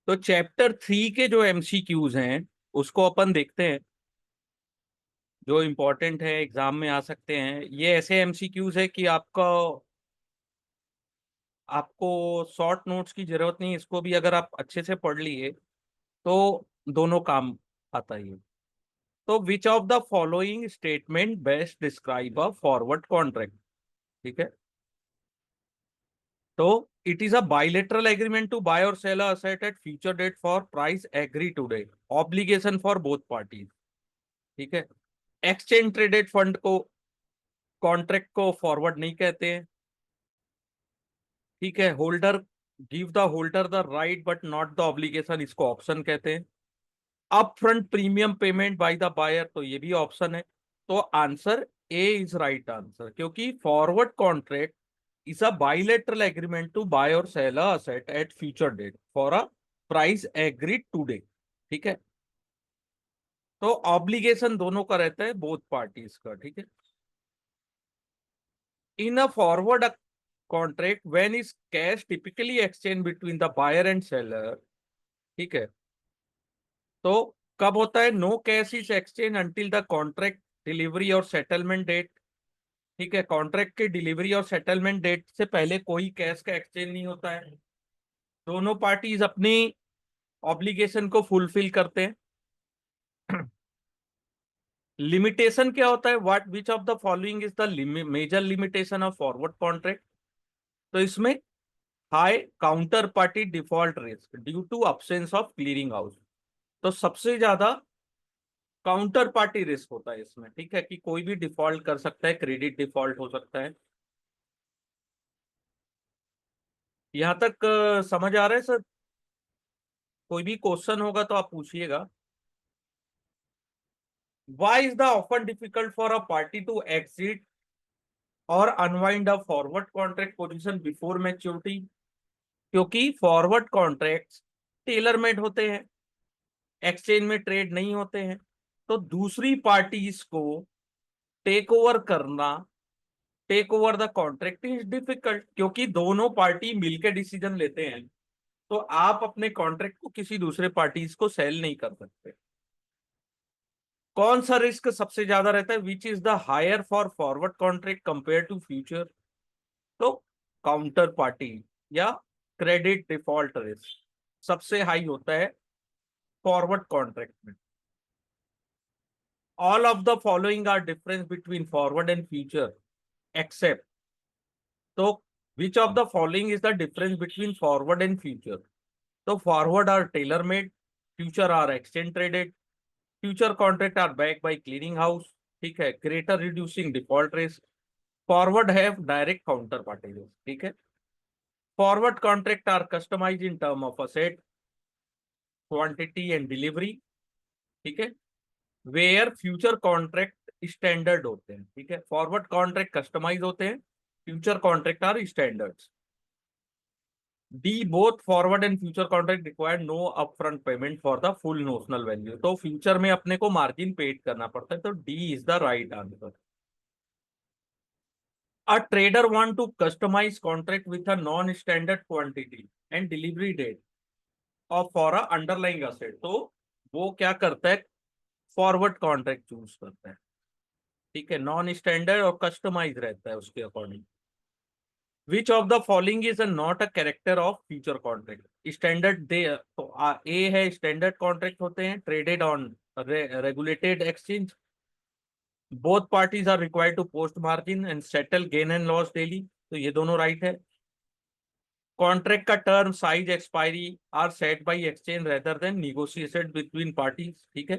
तो चैप्टर 3 के जो एमसीक्यूज हैं उसको अपन देखते हैं, जो इम्पोर्टेंट है, एग्जाम में आ सकते हैं। ये ऐसे एमसीक्यूज है कि आपको शॉर्ट नोट्स की जरूरत नहीं, इसको भी अगर आप अच्छे से पढ़ लिए तो दोनों काम आता ही है। तो which of the following statement best describe a forward contract. ठीक है, तो it is a bilateral agreement to buy or sell asset at future date for price agree today, obligation for both parties. ठीक है, exchange traded fund को, contract को forward नहीं कहते हैं। ठीक है, holder give the holder the right but not the obligation, इसको ऑप्शन कहते हैं। Up front premium payment by the buyer, तो ये भी ऑप्शन है। तो answer A is right answer, क्योंकि forward contract is a bilateral agreement to buy or sell a asset at future date for a price agreed today. ठीक है, तो obligation दोनों का रहता है, बोथ पार्टीज का। ठीक है, in a forward contract when is cash typically exchange between the buyer and seller. ठीक है, तो कब होता है? No cash is exchange until the contract delivery or settlement date. ठीक है, कॉन्ट्रैक्ट की डिलीवरी और सेटलमेंट डेट से पहले कोई कैश का एक्सचेंज नहीं होता है। दोनों पार्टीज अपनी ऑब्लिगेशन को फुलफिल करते हैं। लिमिटेशन क्या होता है? What which of the following is the major limitation of forward contract? तो इसमें high counter party default risk due to absence of clearing house. तो सबसे ज्यादा काउंटर पार्टी रिस्क होता है इसमें। ठीक है, कि कोई भी डिफॉल्ट कर सकता है, क्रेडिट डिफॉल्ट हो सकता है। यहां तक समझ आ रहा है सर? कोई भी क्वेश्चन होगा तो आप पूछिएगा। Why is the often difficult for a party to exit or unwind a forward contract position before maturity? क्योंकि फॉरवर्ड कॉन्ट्रैक्ट्स टेलर मेड होते हैं, एक्सचेंज में ट्रेड नहीं होते हैं। तो दूसरी पार्टीज को टेक ओवर करना, take over the contract is difficult, क्योंकि दोनों पार्टी मिलकर डिसीजन लेते हैं। तो आप अपने कॉन्ट्रैक्ट को किसी दूसरे पार्टीज को सेल नहीं कर सकते। कौन सा रिस्क सबसे ज्यादा रहता है? Which is the higher for forward contract compare to future? तो काउंटर पार्टी या क्रेडिट डिफॉल्ट रिस्क सबसे हाई होता है फॉरवर्ड कॉन्ट्रैक्ट में। All of the following are difference between forward and future except. तो which of the following is the difference between forward and future? तो forward are tailor made, future are exchange traded, future contract are back by clearing house. ठीक है, greater reducing default risk, forward have direct counter party risk. ठीक है, forward contract are customise in term of asset, quantity and delivery. ठीक है, where future contract standard होते हैं। ठीक है, फॉरवर्ड कॉन्ट्रैक्ट कस्टमाइज होते हैं, future contract are standards. D both forward and future contract required no upfront payment for the full notional value. तो future में अपने को मार्जिन पेड करना पड़ता है, तो D is the right answer. A trader want to customize contract with a non-standard quantity and delivery date और for a underlying asset, तो वो क्या करता है? फॉरवर्ड कॉन्ट्रैक्ट चूज करता है। ठीक है, नॉन स्टैंडर्ड और कस्टमाइज रहता है उसके according. Which of the following is not a character of future contract? Standard they, तो ए है स्टैंडर्ड कॉन्ट्रैक्ट होते हैं, traded on regulated exchange, both parties are required to post margin and settle gain and loss daily, तो ये दोनों right है। Contract का term, size, expiry are set by exchange rather than negotiated between parties. ठीक है,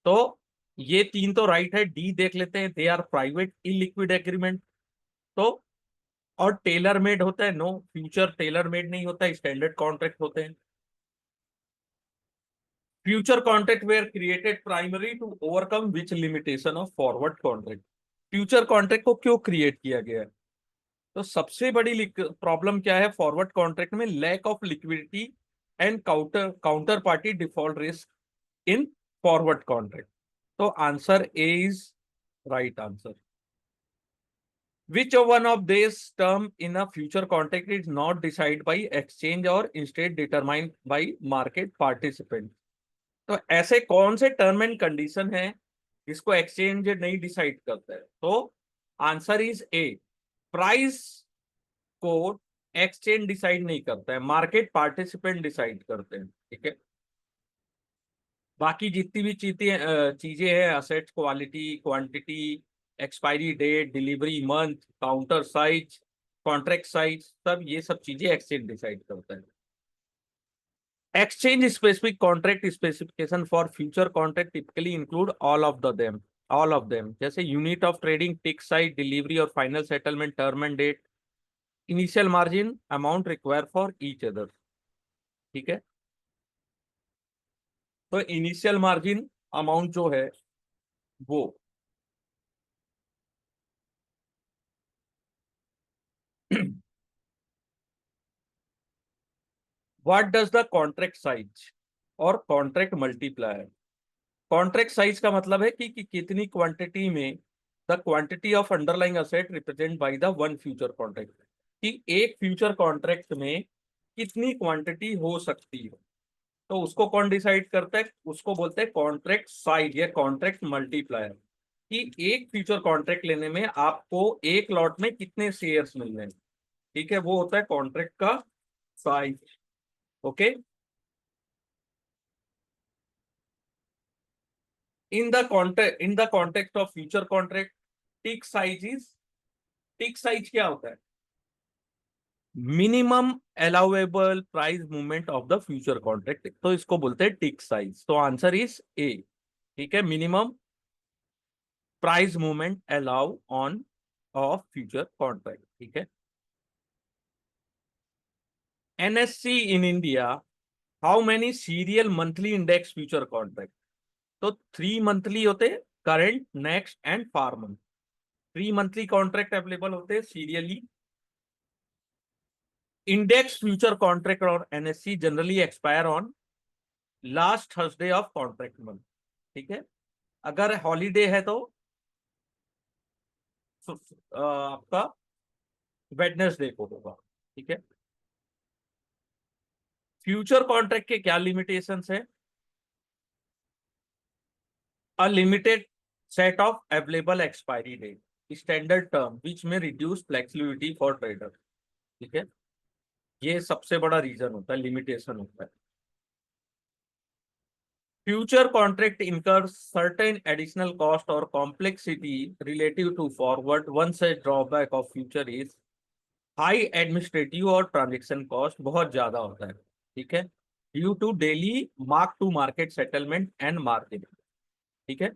तो ये तीन तो राइट है। डी देख लेते हैं, they are private illiquid agreement. तो और टेलर मेड होता है? नो, फ्यूचर टेलर मेड नहीं होता, स्टैंडर्ड कॉन्ट्रैक्ट होते हैं। Future contract were created primary to overcome which limitation of forward contract? Future contract को क्यों क्रिएट किया गया है? तो सबसे बड़ी प्रॉब्लम क्या है फॉरवर्ड कॉन्ट्रैक्ट में? Lack of liquidity and counter party default risk in forward contract. तो answer A is right answer. Which one of these term in a future contract is not decided by exchange or instead determined by market participant? तो ऐसे कौन से term and condition है जिसको exchange नहीं decide करता है? तो आंसर इज ए, प्राइस को एक्सचेंज डिसाइड नहीं करता है, मार्केट पार्टिसिपेंट डिसाइड करते हैं। ठीक है, बाकी जितनी भी चीजें हैं, asset quality, quantity, expiry date, delivery month, counter size, contract size, सब ये सब चीजें एक्सचेंज डिसाइड करता है। Exchange specific contract specification for future contract typically include all of them जैसे unit of trading, tick size, delivery और final settlement, term and date, initial margin, amount required for each other। ठीक है, तो initial margin amount जो है वो what does the contract size और contract multiplier? Contract size का मतलब है कि कितनी क्वांटिटी में, the quantity of underlying asset represent by the one future contract, कि एक फ्यूचर कॉन्ट्रैक्ट में कितनी क्वांटिटी हो सकती है। तो उसको कौन डिसाइड करता है? उसको बोलते हैं कॉन्ट्रैक्ट साइज या कॉन्ट्रैक्ट मल्टीप्लायर, कि एक फ्यूचर कॉन्ट्रैक्ट लेने में आपको एक लॉट में कितने शेयर्स मिल रहे हैं। ठीक है, वो होता है कॉन्ट्रैक्ट का size. Okay, in the context of future contract, tick size is, tick size क्या होता है? Minimum allowable price movement of the future contract, तो इसको बोलते हैं टिक साइज। तो आंसर इज ए। ठीक है, minimum price movement allow on off future contract. ठीक है, NSC in India, how many serial monthly index future contract? तो 3 मंथली होते हैं, current, next and far month. 3 monthly contract available होते हैं सीरियली। इंडेक्स फ्यूचर कॉन्ट्रैक्ट और NSC generally expire on last Thursday of contract month. ठीक है, अगर holiday है तो आपका वेडनेसडे को होगा। ठीक है, फ्यूचर कॉन्ट्रैक्ट के क्या लिमिटेशंस है? A limited set of available expiry date, standard term which में रिड्यूस फ्लेक्सिबिलिटी फॉर ट्रेडर। ठीक है, ये सबसे बड़ा रीजन होता है, लिमिटेशन होता है। Future contract incurs certain additional cost or complexity relative to forward. One such drawback of future is high administrative और ट्रांजेक्शन कॉस्ट बहुत ज्यादा होता है। ठीक है, due to daily mark to market settlement and margin. ठीक है,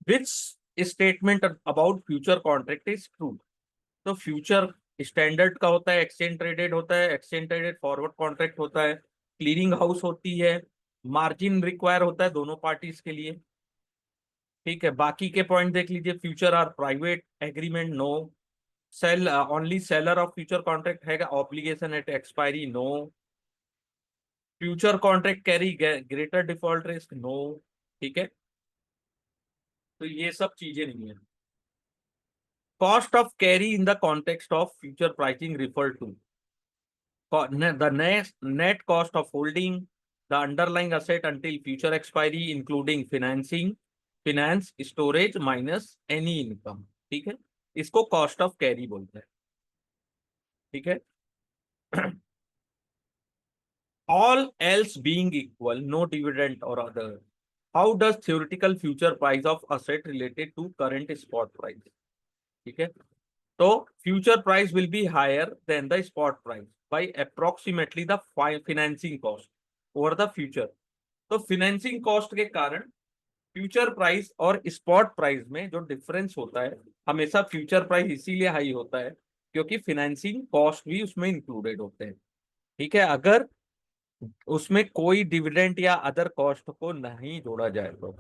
which statement about future contract is true? तो फ्यूचर स्टैंडर्ड का होता है, एक्सचेंज ट्रेडेड होता है, एक्सचेंज ट्रेडेड फॉरवर्ड कॉन्ट्रैक्ट होता है, क्लीयरिंग हाउस होती है, मार्जिन रिक्वायर होता है दोनों पार्टीज के लिए। ठीक है, बाकी के पॉइंट देख लीजिए। Future are private agreement, no. Sell only seller of future contract है, obligation at expiry, no. Future contract carry greater default risk, no. ठीक है, तो ये सब चीजें नहीं है। Cost of carry in the context of future pricing refer to the net cost of holding the underlying asset until future expiry, including finance, storage minus any income। ठीक है, इसको कॉस्ट ऑफ कैरी बोलते हैं। ठीक है, all else being equal, no dividend or other, how does theoretical future price of asset related to current spot price? ठीक है, तो future price will be higher than the spot price by approximately the financing cost over the future. तो financing cost के कारण future price और spot price में जो difference होता है, हमेशा फ्यूचर प्राइस इसीलिए हाई होता है क्योंकि फाइनेंसिंग कॉस्ट भी उसमें इंक्लूडेड होते हैं। ठीक है, अगर उसमें कोई डिविडेंड या अदर कॉस्ट को नहीं जोड़ा जाए तो,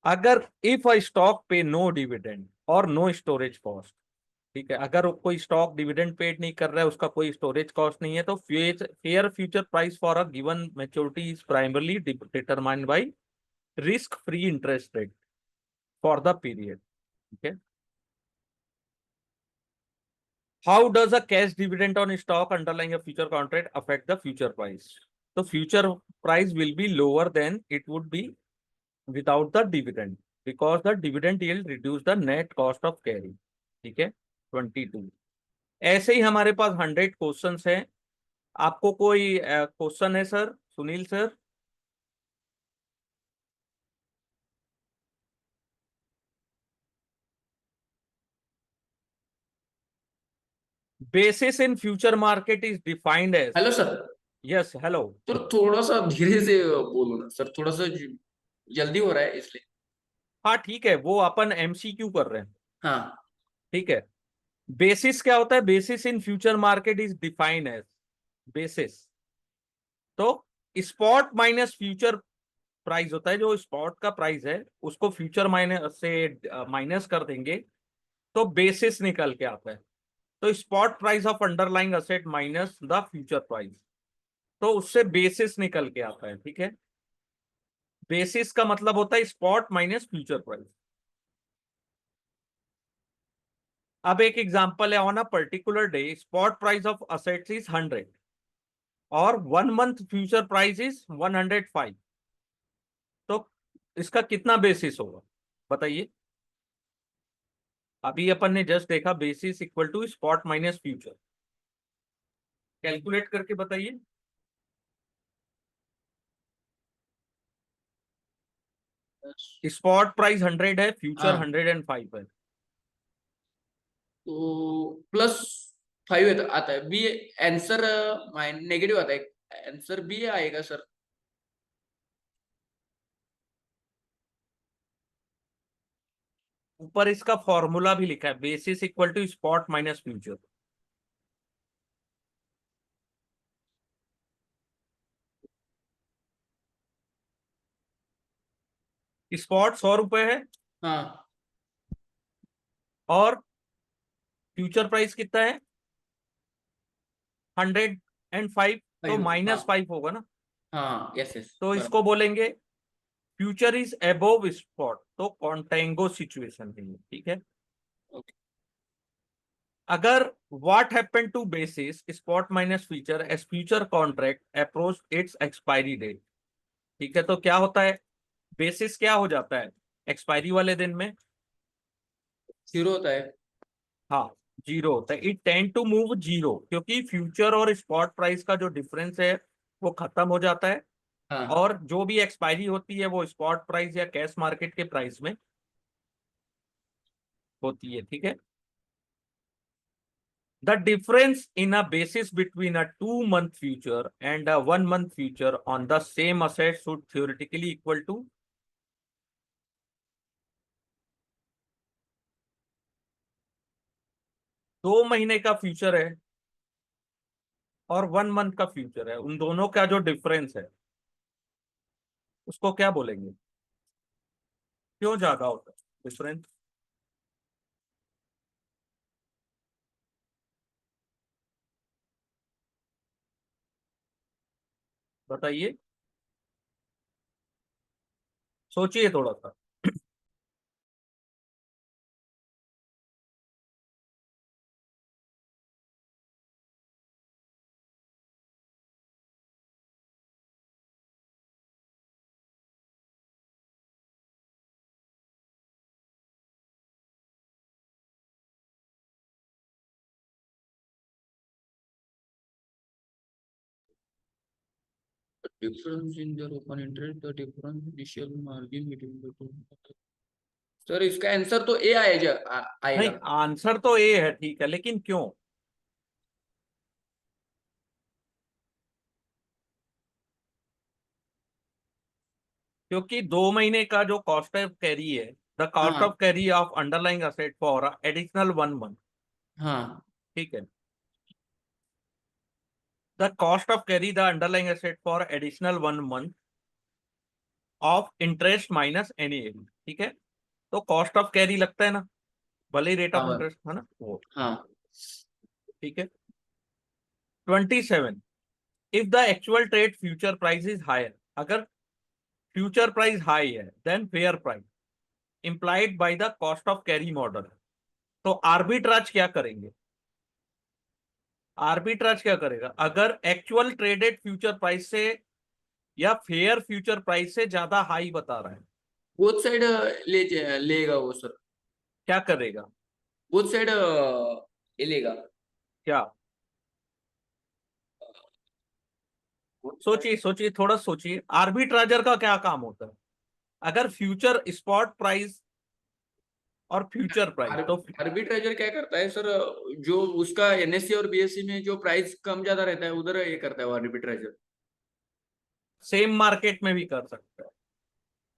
अगर इफ अ स्टॉक पे नो डिविडेंड और नो स्टोरेज कॉस्ट, ठीक है, अगर कोई स्टॉक डिविडेंड पेड नहीं कर रहा है, उसका कोई स्टोरेज कॉस्ट नहीं है, तो fair future price for a given maturity is primarily determined by risk free interest rate. for the period. Okay. How does a cash dividend on stock underlying a future contract affect the future price? The future price will be lower than it would be without the dividend, because the dividend yield reduce the net cost of carry. ठीक है, 22। ऐसे ही हमारे पास 100 questions हैं। आपको कोई question है sir? Sunil sir. basis in future market is defined as। Hello sir. yes, hello। Sir थोड़ा सा धीरे से बोलो ना सर, थोड़ा सा जल्दी हो रहा है इसलिए। हाँ ठीक है, वो अपन एमसीक्यू कर रहे हैं। हाँ। ठीक है। बेसिस क्या होता है? Basis in future market is defined as basis. तो स्पॉट माइनस फ्यूचर प्राइस होता है, जो स्पॉट का प्राइस है उसको फ्यूचर माइनस से माइनस कर देंगे तो बेसिस निकल के आता है। तो spot price of underlying asset minus the future price, तो उससे बेसिस निकल के आता है। ठीक है। बेसिस का मतलब होता है स्पॉट माइनस फ्यूचर प्राइस। अब एक एग्जांपल है, on a particular day spot price of assets is 100 और 1 मंथ फ्यूचर प्राइस इज 105। तो इसका कितना बेसिस होगा बताइए? अभी अपन ने जस्ट देखा basis equal to spot minus future. Calculate करके बताइए। स्पॉट प्राइस 100 है, फ्यूचर हाँ 105 है। तो +5 आता है बी। आंसर नेगेटिव आता है, आंसर बी आएगा सर। ऊपर इसका फॉर्मूला भी लिखा है, basis equal to spot minus future. Spot 100 रुपए है हाँ और फ्यूचर प्राइस कितना है? 105। तो 5। हाँ -5 होगा ना। हाँ, यस यस तो बराबर। इसको बोलेंगे फ्यूचर इज अबव स्पॉट, तो कॉन्टेंगो सिचुएशन है ये। ठीक है। ओके। अगर what happen to basis spot minus future as future contract approach its expiry date. ठीक है। तो क्या होता है? बेसिस क्या हो जाता है एक्सपायरी वाले दिन में? 0 होता है। हाँ, जीरो होता है। It tend to move zero, क्योंकि फ्यूचर और स्पॉट प्राइस का जो डिफरेंस है वो खत्म हो जाता है, हाँ। और जो भी एक्सपायरी होती है वो स्पॉट प्राइस या कैश मार्केट के प्राइस में होती है। ठीक है। The difference in a basis between a 2 month future and a 1 month future on the same asset should theoretically equal to 2 महीने का फ्यूचर है और 1 मंथ का फ्यूचर है, उन दोनों का जो डिफरेंस है उसको क्या बोलेंगे? क्यों ज्यादा होता है डिफरेंस? बताइए, सोचिए थोड़ा सा। Difference in the open interest, the difference initial margin between the two. Sir इसका आंसर तो ए नहीं, आएगा। आंसर तो ए है, ठीक है, लेकिन क्यों? क्योंकि 2 महीने का जो कॉस्ट ऑफ कैरी है, द कॉस्ट हाँ of carry off underlying asset for additional 1 month. हाँ ठीक है। The cost of carry the underlying asset for additional 1 month of interest minus any yield। ठीक है। तो कॉस्ट ऑफ कैरी लगता है ना, भले ही रेट ऑफ हाँ इंटरेस्ट है ना वो। हाँ। ठीक है। 27, if the actual trade future price is higher, अगर फ्यूचर प्राइस हाई है then fair price. Implied by the cost of carry model. तो आर्बिट्राज क्या करेंगे? आर्बिट्राज क्या करेगा? अगर एक्चुअल ट्रेडेड फ्यूचर प्राइस से या फेयर फ्यूचर प्राइस से ज्यादा हाई बता रहा है, बोथ साइड लेगा वो सर, क्या करेगा? बोथ साइड ये लेगा। क्या? सोचिए सोचिए, थोड़ा सोचिए, आर्बिट्राजर का क्या काम होता है? अगर फ्यूचर स्पॉट प्राइस और फ्यूचर प्राइस, तो आर्बिट्रेजर क्या करता है सर, जो उसका एनएससी और बीएससी में जो प्राइस कम ज्यादा रहता है उधर ये करता है वो आर्बिट्रेजर। सेम मार्केट में भी कर सकता है।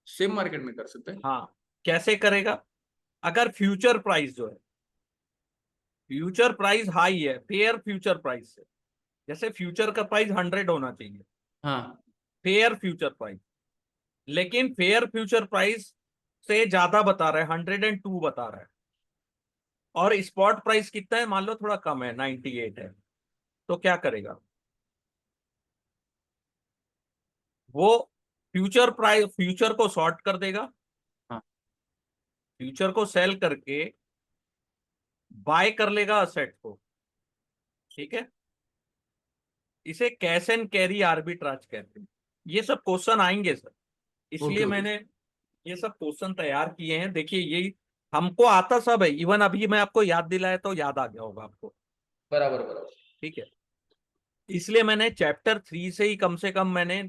सेम मार्केट में कर सकते हैं। हाँ, कैसे करेगा? अगर फ्यूचर प्राइस जो है, फ्यूचर प्राइस हाई है फेयर फ्यूचर प्राइस से, जैसे फ्यूचर का प्राइस 100 होना चाहिए, हाँ फेयर फ्यूचर प्राइस, लेकिन फेयर फ्यूचर प्राइस से ज्यादा बता रहा है, 102 बता रहा है, और स्पॉट प्राइस कितना है मान लो थोड़ा कम है, 98 है, तो क्या करेगा वो? फ्यूचर प्राइस, फ्यूचर को शॉर्ट कर देगा, हाँ फ्यूचर को सेल करके बाय कर लेगा असेट को। ठीक है, इसे कैश एंड कैरी आर्बिट्राज कहते हैं। ये सब क्वेश्चन आएंगे सर, ओके इसलिए ओके। मैंने ये सब क्वेश्चन तैयार किए हैं। देखिए यही हमको आता सब है, इवन अभी मैं आपको याद दिलाया तो याद आ गया होगा आपको। बराबर बराबर। ठीक है, इसलिए मैंने चैप्टर 3 से ही कम से कम मैंने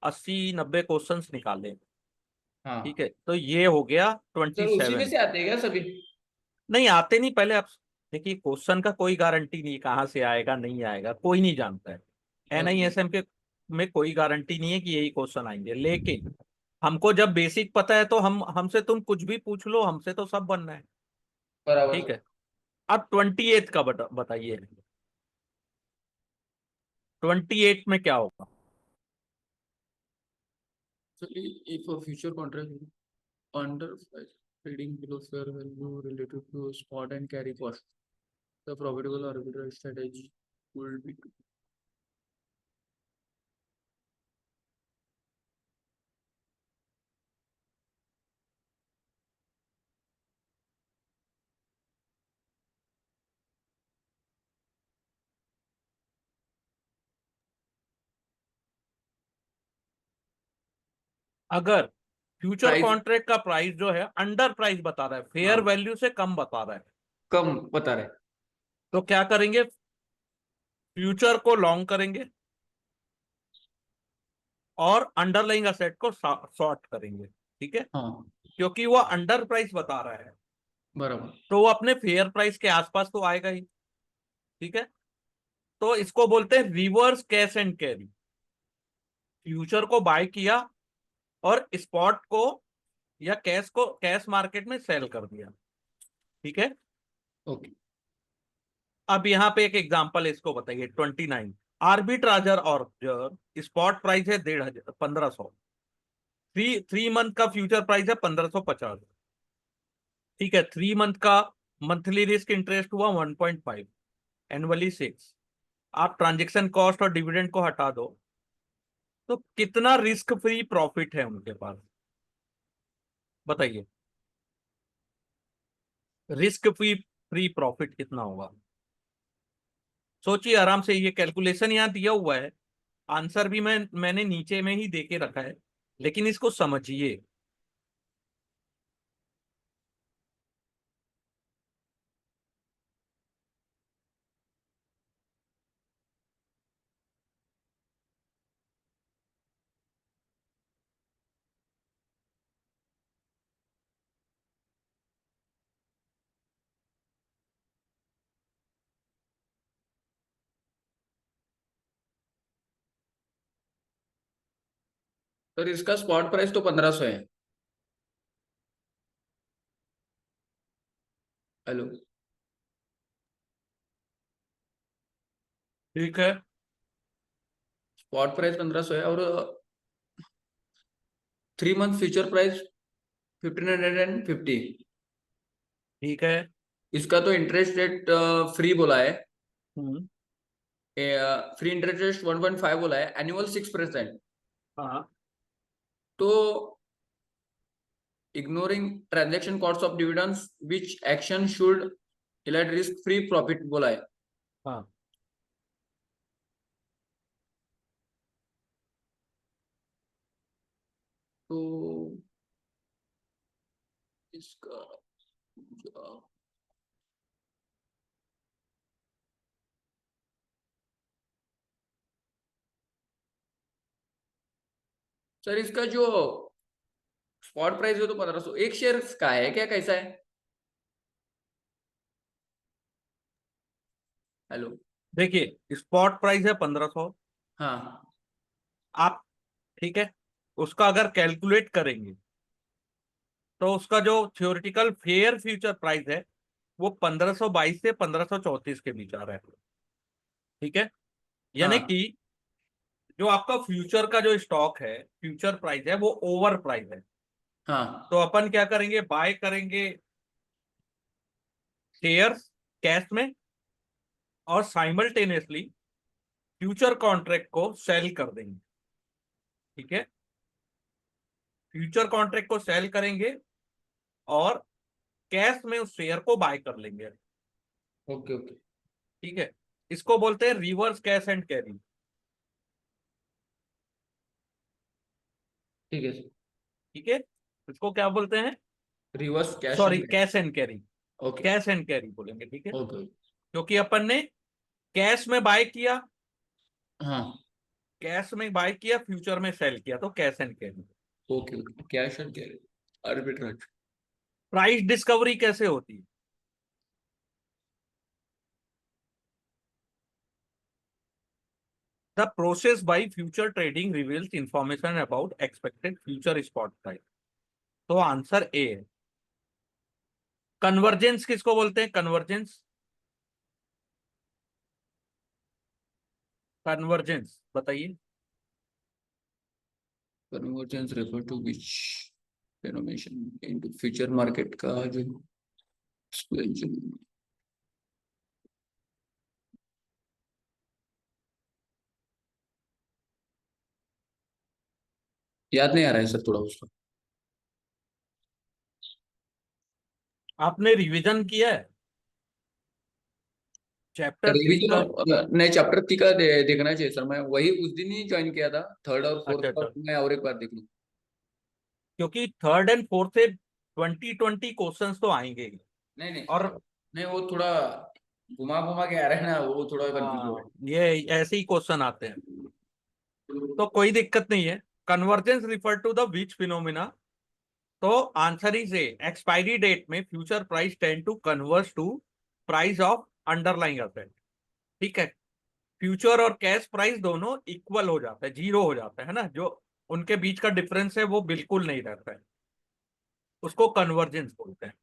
80-90 क्वेश्चंस निकाले। ठीक हाँ है, तो ये हो गया सर, उसी में 27। से आते हैं क्या सभी? नहीं आते नहीं, पहले आप देखिए, क्वेश्चन का कोई गारंटी नहीं कहाँ से आएगा नहीं आएगा, कोई नहीं जानता है। ओके। एनआईएसएम के में कोई गारंटी नहीं है कि यही क्वेश्चन आएंगे, लेकिन हमको जब बेसिक पता है तो हम हमसे तुम कुछ भी पूछ लो, हमसे तो सब बनना है। बराबर ठीक सर। है, अब 28 का बताइए, 28 में क्या होगा? So if a future contract under trading below fair value related to spot and carry cost, the profitable arbitrage strategy would be to अगर फ्यूचर प्राइस कॉन्ट्रैक्ट का प्राइस जो है अंडर प्राइस बता रहा है, फेयर हाँ वैल्यू से कम बता रहा है, कम बता रहे। तो क्या करेंगे? फ्यूचर को लॉन्ग करेंगे और अंडरलाइंग असेट को शॉर्ट करेंगे। ठीक है, हाँ क्योंकि वो अंडर प्राइस बता रहा है, बराबर। तो वो अपने फेयर प्राइस के आसपास तो आएगा ही। ठीक है, तो इसको बोलते हैं reverse cash and carry. Future को बाय किया और स्पॉट को या कैश को कैश मार्केट में सेल कर दिया। ठीक है, ओके। अब यहाँ पे एक एग्जांपल इसको बताइए, 29। आर्बिट्राजर और स्पॉट प्राइस है 1,500 1,500, 3 मंथ का फ्यूचर प्राइस है 1,550। ठीक है, 3 मंथ का मंथली रिस्क इंटरेस्ट हुआ 1.5, एनुअली 6। आप ट्रांजेक्शन कॉस्ट और डिविडेंड को हटा दो, तो कितना रिस्क फ्री प्रॉफिट है उनके पास? बताइए, रिस्क फ्री फ्री प्रॉफिट कितना होगा? सोचिए आराम से, ये कैलकुलेशन यहाँ दिया हुआ है, आंसर भी मैंने नीचे में ही देके रखा है, लेकिन इसको समझिए। सर इसका स्पॉट प्राइस तो 1500 है। हेलो। ठीक है। स्पॉट प्राइस 1500 है और 3 मंथ फ्यूचर प्राइस 1550। ठीक है। इसका तो इंटरेस्ट रेट फ्री बोला है, हम्म। फ्री इंटरेस्ट रेट 1.5 बोला है, एनुअल 6%। हाँ। तो ignoring transaction costs of dividends, which action should highlight risk free profit बोला है. हाँ तो इसका सर इसका जो स्पॉट प्राइस है तो 1500 एक शेयर का है क्या, कैसा है? हेलो. देखिए स्पॉट प्राइस है 1500, हाँ. आप ठीक है उसका अगर कैलकुलेट करेंगे तो उसका जो थ्योरेटिकल फेयर फ्यूचर प्राइस है वो 1522 से 1534 के बीच आ रहा है। ठीक है, यानी हाँ. कि जो आपका फ्यूचर का जो स्टॉक है, फ्यूचर प्राइस है वो ओवर प्राइस है। हाँ. तो अपन क्या करेंगे, बाय करेंगे शेयर्स कैश में और साइमल्टेनियसली फ्यूचर कॉन्ट्रैक्ट को सेल कर देंगे। ठीक है, फ्यूचर कॉन्ट्रैक्ट को सेल करेंगे और कैश में उस शेयर को बाय कर लेंगे। Okay okay. ठीक है, इसको बोलते हैं रिवर्स कैश एंड कैरी। ठीक है सर. ठीक है, इसको क्या बोलते हैं, reverse cash sorry and. Cash and carry, okay cash and carry बोलेंगे। ठीक है, ओके. क्योंकि अपन ने कैश में बाय किया, हाँ. कैश में बाय किया, फ्यूचर में सेल किया, तो cash and carry. Okay okay. Cash and carry arbitrage. Price discovery कैसे होती है, the process by future trading reveals information about expected future spot price. तो आंसर ए है। कन्वर्जेंस किसको बोलते हैं, कन्वर्जेंस, कन्वर्जेंस बताइए। Convergence refer to which phenomenon into future market का जो एक्सप्लेनेशन. याद नहीं आ रहा है सर थोड़ा उसका. आपने रिवीजन किया है चैप्टर 3 का? रिवीजन नहीं, चैप्टर 3 का देखना चाहिए सर. मैं वही उस दिन ही ज्वाइन किया था, थर्ड और फोर्थ अच्छा का. अच्छा, मैं और एक बार देख लूँ. क्योंकि थर्ड एंड फोर्थ से 20 क्वेश्चंस तो आएंगे ही। नहीं नहीं. और नहीं वो थोड़ा घुमा घुमा के आ रहा है ना, वो थोड़ा कंफ्यूज हो रहा ये ऐसे ही क्वेश्चन आते हैं, तो कोई दिक्कत नहीं है। Convergence refer to the which phenomena, तो answer is A, expiry date में future price tend to converse to price of underlying asset. ठीक है, फ्यूचर और कैश प्राइस दोनों इक्वल हो जाता है, जीरो हो जाता है ना, जो उनके बीच का डिफरेंस है वो बिल्कुल नहीं रहता है, उसको कन्वर्जेंस बोलते हैं।